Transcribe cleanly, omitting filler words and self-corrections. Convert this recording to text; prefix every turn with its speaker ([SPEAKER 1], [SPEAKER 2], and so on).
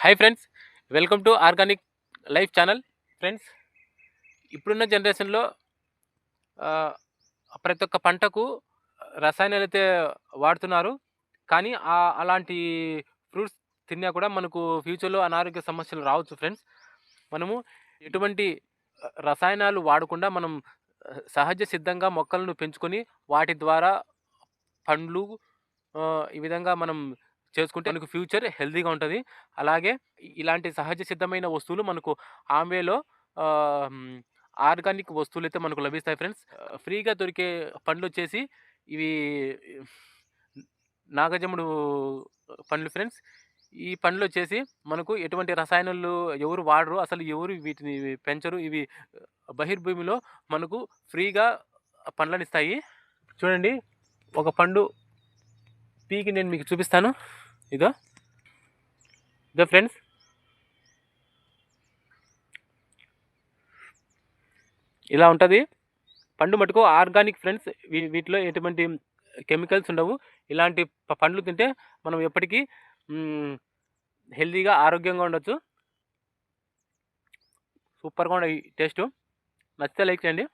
[SPEAKER 1] Hi friends, welcome to organic life channel. Friends, ఇప్పుడున్న జనరేషన్లో ప్రతి ఒక్క పంటకు రసాయనాలు అయితే వాడుతున్నారు. కానీ అలాంటి ఫ్రూట్స్ తిన్నా కూడా మనకు ఫ్యూచర్లో అనారోగ్య సమస్యలు రావచ్చు ఫ్రెండ్స్. మనము ఎటువంటి రసాయనాలు వాడకుండా మనం సహజ సిద్ధంగా మొక్కలను పెంచుకొని వాటి ద్వారా పండ్లు ఈ విధంగా మనం చేసుకుంటే మనకు ఫ్యూచర్ హెల్తీగా ఉంటుంది. అలాగే ఇలాంటి సహజ సిద్ధమైన వస్తువులు మనకు ఆంవేలో ఆహ్, హ్మ్, ఆర్గానిక్ వస్తువులైతే మనకు లభిస్తాయి ఫ్రెండ్స్. ఫ్రీగా దొరికే పండ్లొచ్చేసి ఇవి నాగజముడు పండ్లు ఫ్రెండ్స్. ఈ పండ్లొచ్చేసి మనకు ఎటువంటి రసాయనాలు ఎవరు వాడరు. అసలు ఎవరు వీటిని పెంచరు. ఇవి బహిర్భూమిలో మనకు ఫ్రీగా పండ్లనిస్తాయి. చూడండి, ఒక పండు పీకి నేను మీకు చూపిస్తాను. ఇదో ఇదో ఫ్రెండ్స్. ఇలా ఉంటుంది పండు మటుకు ఆర్గానిక్ ఫ్రెండ్స్. వీటిలో ఎటువంటి కెమికల్స్ ఉండవు. ఇలాంటి పండ్లు తింటే మనం ఎప్పటికీ హెల్తీగా ఆరోగ్యంగా ఉండొచ్చు. సూపర్గా ఉండే టేస్ట్. నచ్చితే లైక్ చేయండి.